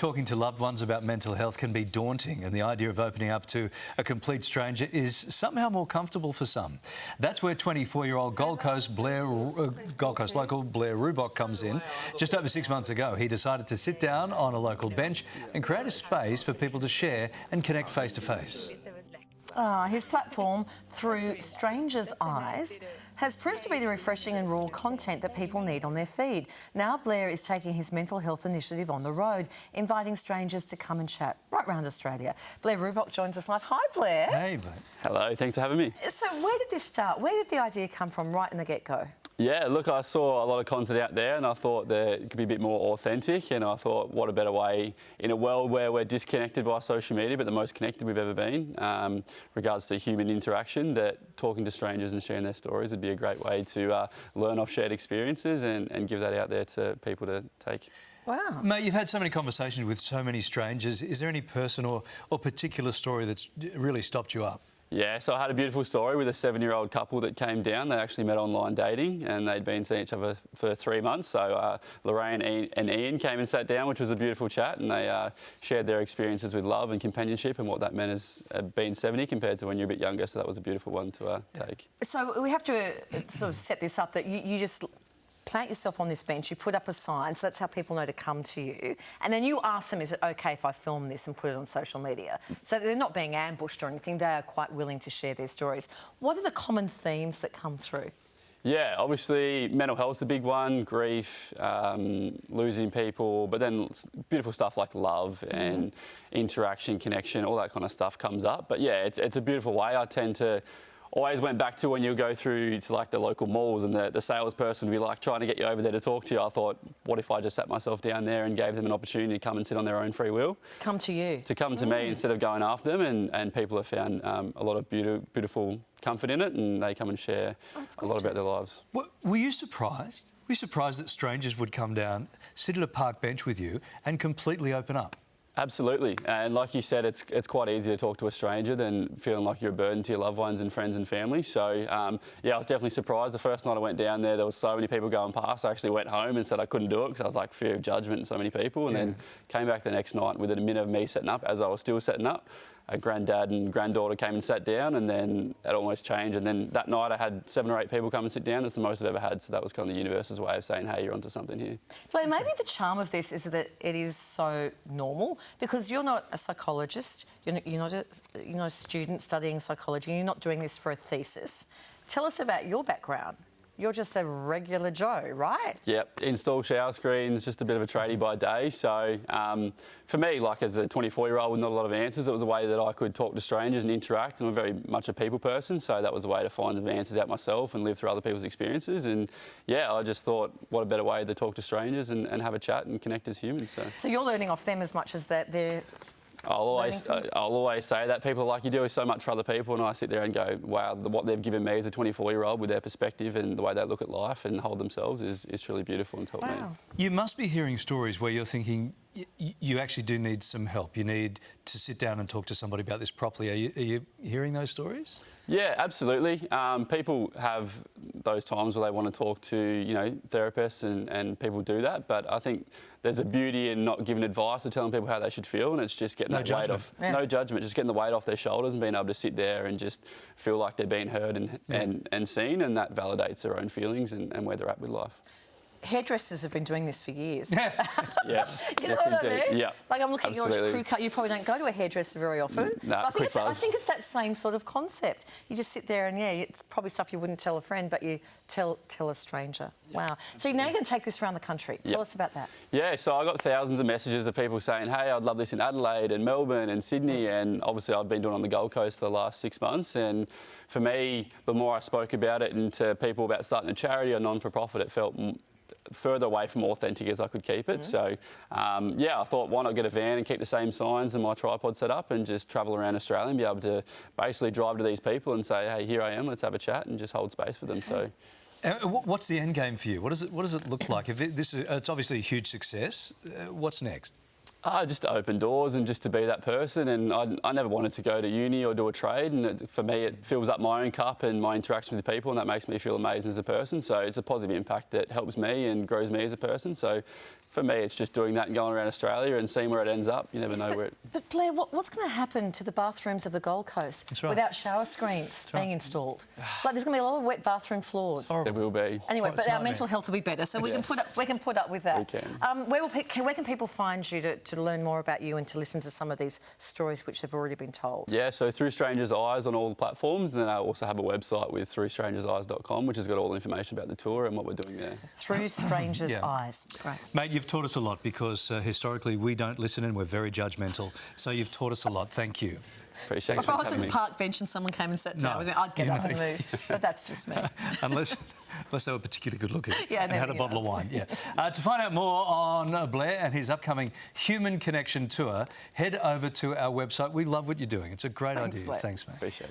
talking to loved ones about mental health can be daunting, and the idea of opening up to a complete stranger is somehow more comfortable for some. That's where 24-year-old Gold Coast local Blair Rubock comes in. Just over 6 months ago, he decided to sit down on a local bench and create a space for people to share and connect face to face. His platform, Through Strangers' Eyes, has proved to be the refreshing and raw content that people need on their feed. Now Blair is taking his mental health initiative on the road, inviting strangers to come and chat right round Australia. Blair Rubock joins us live. Hi, Blair. Hey, mate. Hello, thanks for having me. So where did this start? Where did the idea come from right in the get-go? Yeah, look, I saw a lot of content out there and I thought that it could be a bit more authentic, and I thought what a better way in a world where we're disconnected by social media but the most connected we've ever been regards to human interaction, that talking to strangers and sharing their stories would be a great way to learn off shared experiences and give that out there to people to take. Wow. Mate, you've had so many conversations with so many strangers. Is there any person or particular story that's really stopped you up? Yeah, so I had a beautiful story with a 7-year-old couple that came down. They actually met online dating and they'd been seeing each other for 3 months. So Lorraine and Ian came and sat down, which was a beautiful chat, and they shared their experiences with love and companionship and what that meant as being 70 compared to when you're a bit younger. So that was a beautiful one to take. So we have to sort of set this up that you just plant yourself on this bench, you put up a sign, so that's how people know to come to you. And then you ask them, is it okay if I film this and put it on social media? So they're not being ambushed or anything, they are quite willing to share their stories. What are the common themes that come through? Yeah, obviously mental health's a big one, grief, losing people, but then beautiful stuff like love and interaction, connection, all that kind of stuff comes up. But yeah, it's a beautiful way. I tend to always went back to when you go through to like the local malls and the salesperson would be like trying to get you over there to talk to you. I thought, what if I just sat myself down there and gave them an opportunity to come and sit on their own free will? Come to you. To come to me instead of going after them, and people have found a lot of beautiful comfort in it, and they come and share a lot about their lives. Were you surprised? Were you surprised that strangers would come down, sit at a park bench with you and completely open up? Absolutely, and like you said, it's quite easy to talk to a stranger than feeling like you're a burden to your loved ones and friends and family. So yeah, I was definitely surprised. The first night I went down there was so many people going past. I actually went home and said I couldn't do it because I was like fear of judgment and so many people, and then came back the next night within a minute of me setting up, as I was still setting up. A granddad and granddaughter came and sat down, and then it almost changed. And then that night I had 7 or 8 people come and sit down. That's the most I've ever had. So that was kind of the universe's way of saying, hey, you're onto something here. Blair, maybe the charm of this is that it is so normal, because you're not a psychologist, you're not a student studying psychology, you're not doing this for a thesis. Tell us about your background. You're just a regular Joe, right? Yep, install shower screens, just a bit of a tradie by day. So for me, like as a 24-year-old with not a lot of answers, it was a way that I could talk to strangers and interact. I'm very much a people person, so that was a way to find the answers out myself and live through other people's experiences. And yeah, I just thought, what a better way to talk to strangers and have a chat and connect as humans. So you're learning off them as much as that they're... I'll always say that people like you do so much for other people, and I sit there and go, wow, what they've given me as a 24-year-old with their perspective and the way they look at life and hold themselves is truly beautiful and helped me. You must be hearing stories where you're thinking you actually do need some help. You need to sit down and talk to somebody about this properly. Are you hearing those stories? Yeah, absolutely. People have those times where they want to talk to, therapists, and people do that. But I think there's a beauty in not giving advice or telling people how they should feel, and it's just getting that weight off. Yeah. No judgment, just getting the weight off their shoulders and being able to sit there and just feel like they're being heard and seen, and that validates their own feelings and where they're at with life. Hairdressers have been doing this for years. Yes, you know yes what indeed. I mean? Yeah, like I'm looking absolutely. at your crew cut. You probably don't go to a hairdresser very often. No, I think it's that same sort of concept. You just sit there and it's probably stuff you wouldn't tell a friend, but you tell a stranger. Yep. Wow. So now you're going to take this around the country. Tell us about that. Yeah, so I got thousands of messages of people saying, hey, I'd love this in Adelaide and Melbourne and Sydney, and obviously I've been doing it on the Gold Coast for the last 6 months. And for me, the more I spoke about it and to people about starting a charity or non-for-profit, it felt further away from authentic as I could keep it. So yeah, I thought, why not get a van and keep the same signs and my tripod set up and just travel around Australia and be able to basically drive to these people and say, hey, here I am, let's have a chat, and just hold space for them. So what's the end game for you? What does it look like? If it's obviously a huge success, what's next? Just to open doors and just to be that person. And I never wanted to go to uni or do a trade. And for me, it fills up my own cup and my interaction with people, and that makes me feel amazing as a person. So it's a positive impact that helps me and grows me as a person. So for me, it's just doing that and going around Australia and seeing where it ends up. You never know where it... But Blair, what's going to happen to the bathrooms of the Gold Coast That's right. without shower screens being installed? Like, there's going to be a lot of wet bathroom floors. There will be. Anyway, Oh, but it's our nightmare. mental health will be better, so we can put up with that. We can. Where can people find you to learn more about you and to listen to some of these stories which have already been told? Yeah, so Through Strangers' Eyes on all the platforms, and then I also have a website with throughstrangerseyes.com, which has got all the information about the tour and what we're doing there. Through Strangers' Yeah. Eyes. Great. Mate, you've taught us a lot because historically we don't listen and we're very judgmental. So you've taught us a lot. Thank you. Appreciate it. If I was Thanks at for the having me. park bench and someone came and sat down with me, I'd get up and move. But that's just me. unless they were particularly good looking Yeah, and had a bottle of wine. Yeah. To find out more on Blair and his upcoming Human Connection tour, head over to our website. We love what you're doing. It's a great idea. Blair. Thanks, mate. Appreciate it.